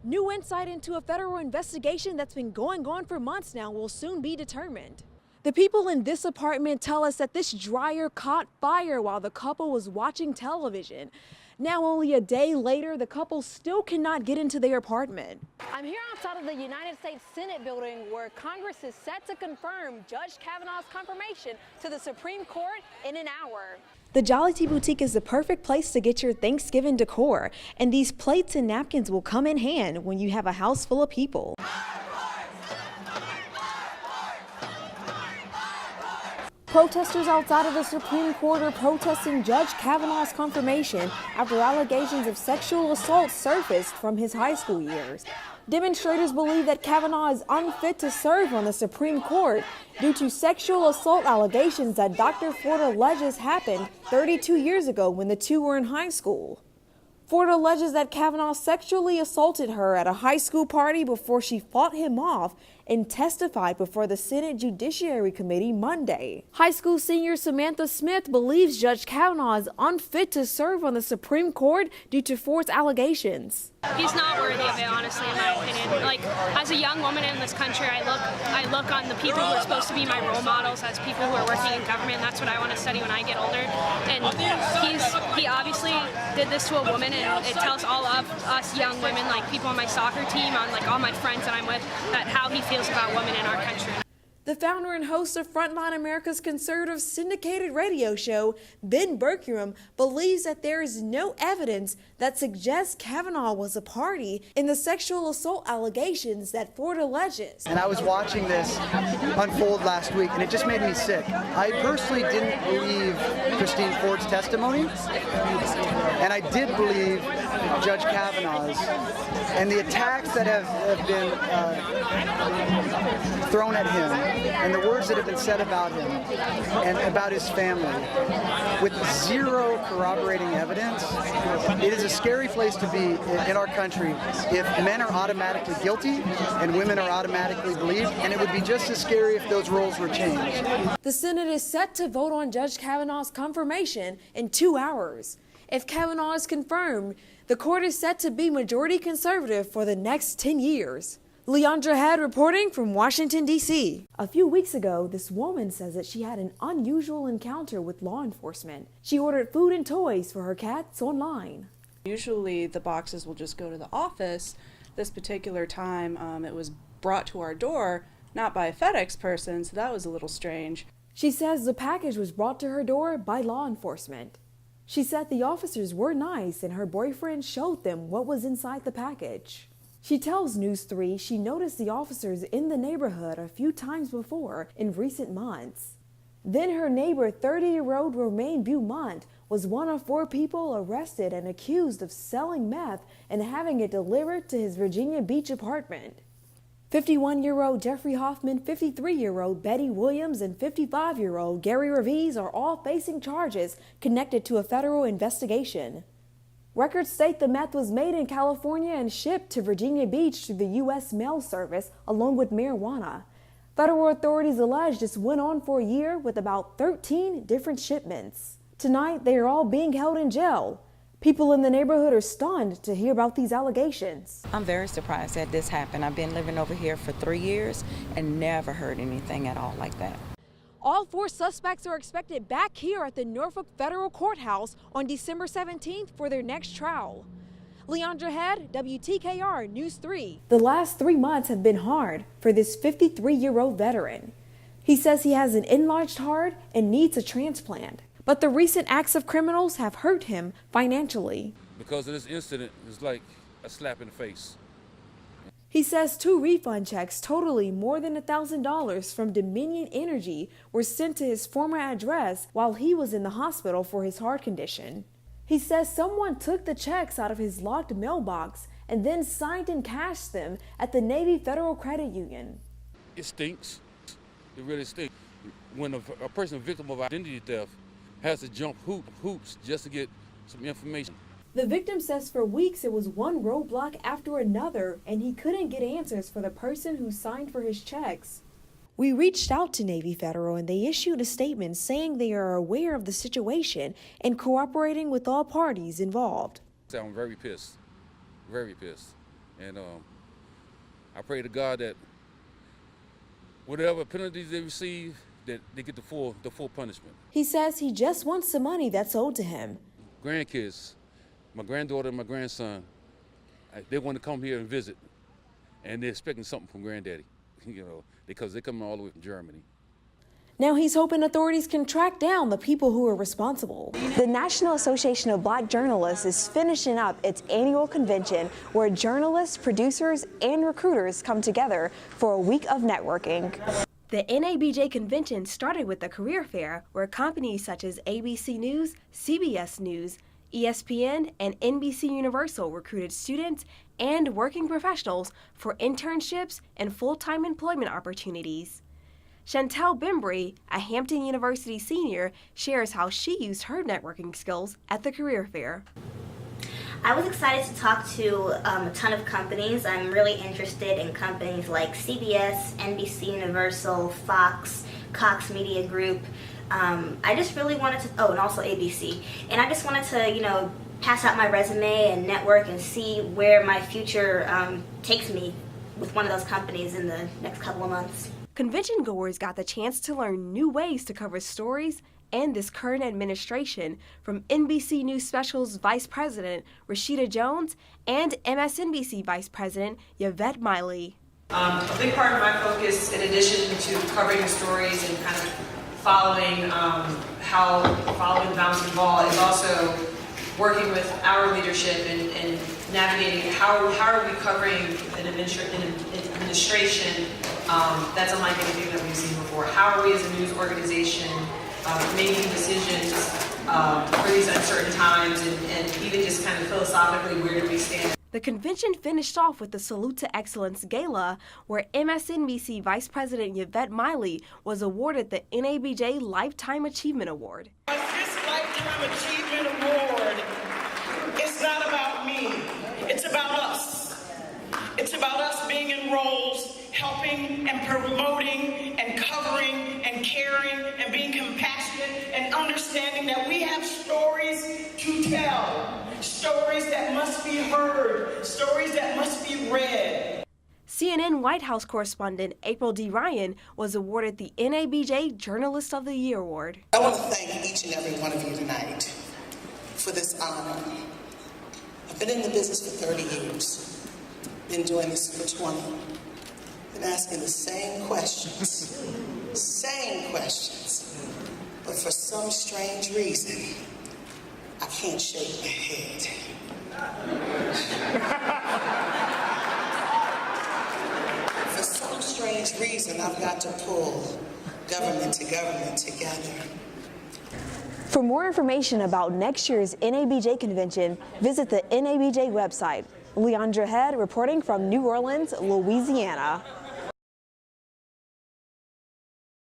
New insight into a federal investigation that's been going on for months now will soon be determined. The people in this apartment tell us that this dryer caught fire while the couple was watching television. Now, only a day later, the couple still cannot get into their apartment. I'm here outside of the United States Senate building where Congress is set to confirm Judge Kavanaugh's confirmation to the Supreme Court in an hour. The Jollity Boutique is the perfect place to get your Thanksgiving decor, and these plates and napkins will come in hand when you have a house full of people. Protesters outside of the Supreme Court are protesting Judge Kavanaugh's confirmation after allegations of sexual assault surfaced from his high school years. Demonstrators believe that Kavanaugh is unfit to serve on the Supreme Court due to sexual assault allegations that Dr. Ford alleges happened 32 years ago when the two were in high school. Ford alleges that Kavanaugh sexually assaulted her at a high school party before she fought him off and testified before the Senate Judiciary Committee Monday. High school senior Samantha Smith believes Judge Kavanaugh is unfit to serve on the Supreme Court due to Ford's allegations. He's not worthy of it, honestly, in my opinion. Like, as a young woman in this country, I look on the people who are supposed to be my role models as people who are working in government, and that's what I want to study when I get older. And he obviously did this to a woman, and it tells all of us young women, like people on my soccer team, on like all my friends that I'm with, that how he feels about women in our country. The founder and host of Frontline America's conservative syndicated radio show, Ben Bergstrom, believes that there is no evidence that suggests Kavanaugh was a party in the sexual assault allegations that Ford alleges. And I was watching this unfold last week, and it just made me sick. I personally didn't believe Christine Ford's testimony, and I did believe Judge Kavanaugh's. And the attacks that have been thrown at him, and the words that have been said about him and about his family, with zero corroborating evidence, it is a scary place to be in our country if men are automatically guilty and women are automatically believed, and it would be just as scary if those roles were changed. The Senate is set to vote on Judge Kavanaugh's confirmation in 2 hours. If Kavanaugh is confirmed, the court is set to be majority conservative for the next 10 years. Leondra Head reporting from Washington, D.C. A few weeks ago, this woman says that she had an unusual encounter with law enforcement. She ordered food and toys for her cats online. Usually the boxes will just go to the office. This particular time, it was brought to our door, not by a FedEx person, so that was a little strange. She says the package was brought to her door by law enforcement. She said the officers were nice and her boyfriend showed them what was inside the package. She tells News 3 she noticed the officers in the neighborhood a few times before in recent months. Then her neighbor, 30-year-old Romaine Beaumont, was one of 4 people arrested and accused of selling meth and having it delivered to his Virginia Beach apartment. 51-year-old Jeffrey Hoffman, 53-year-old Betty Williams, and 55-year-old Gary Reeves are all facing charges connected to a federal investigation. Records state the meth was made in California and shipped to Virginia Beach through the U.S. Mail Service, along with marijuana. Federal authorities allege this went on for a year with about 13 different shipments. Tonight, they are all being held in jail. People in the neighborhood are stunned to hear about these allegations. I'm very surprised that this happened. I've been living over here for 3 years and never heard anything at all like that. All 4 suspects are expected back here at the Norfolk Federal Courthouse on December 17th for their next trial. Leondra Head, WTKR News 3. The last 3 months have been hard for this 53-year-old veteran. He says he has an enlarged heart and needs a transplant. But the recent acts of criminals have hurt him financially. Because of this incident, it's like a slap in the face. He says 2 refund checks totaling more than $1,000 from Dominion Energy were sent to his former address while he was in the hospital for his heart condition. He says someone took the checks out of his locked mailbox and then signed and cashed them at the Navy Federal Credit Union. It stinks. It really stinks. When a person victim of identity theft has to jump hoops just to get some information. The victim says for weeks it was one roadblock after another and he couldn't get answers for the person who signed for his checks. We reached out to Navy Federal and they issued a statement saying they are aware of the situation and cooperating with all parties involved. I'm very pissed. Very pissed. And I pray to God that whatever penalties they receive, that they get the full punishment. He says he just wants the money that's owed to him. Grandkids, my granddaughter and my grandson, they want to come here and visit, and they're expecting something from Granddaddy, because they're coming all the way from Germany. Now he's hoping authorities can track down the people who are responsible. The National Association of Black Journalists is finishing up its annual convention where journalists, producers, and recruiters come together for a week of networking. The NABJ convention started with the career fair where companies such as ABC News, CBS News, ESPN, and NBC Universal recruited students and working professionals for internships and full-time employment opportunities. Chantel Bembry, a Hampton University senior, shares how she used her networking skills at the career fair. I was excited to talk to a ton of companies. I'm really interested in companies like CBS, NBC Universal, Fox, Cox Media Group. I just really wanted to, and also ABC. And I just wanted to, pass out my resume and network and see where my future takes me with one of those companies in the next couple of months. Convention goers got the chance to learn new ways to cover stories and this current administration from NBC News Specials Vice President Rashida Jones and MSNBC Vice President Yvette Miley. A big part of my focus, in addition to covering the stories and kind of following the bouncing ball, is also working with our leadership and navigating how are we covering an administration that's unlike anything that we've seen before. How are we as a news organization making decisions for these uncertain times, and even just kind of philosophically, where do we stand? The convention finished off with the Salute to Excellence Gala, where MSNBC Vice President Yvette Miley was awarded the NABJ Lifetime Achievement Award. This Lifetime Achievement Award is not about me. It's about us. It's about us being in roles, helping and promoting and covering and caring and being compassionate and understanding that we have stories to tell, stories that must be heard, stories that must be read. CNN White House correspondent April D. Ryan was awarded the NABJ Journalist of the Year Award. I want to thank each and every one of you tonight for this honor. I've been in the business for 30 years, been doing this for 20. Been asking the same questions, but for some strange reason, I can't shake my head. For some strange reason, I've got to pull government to government together. For more information about next year's NABJ convention, visit the NABJ website. Leondra Head reporting from New Orleans, Louisiana.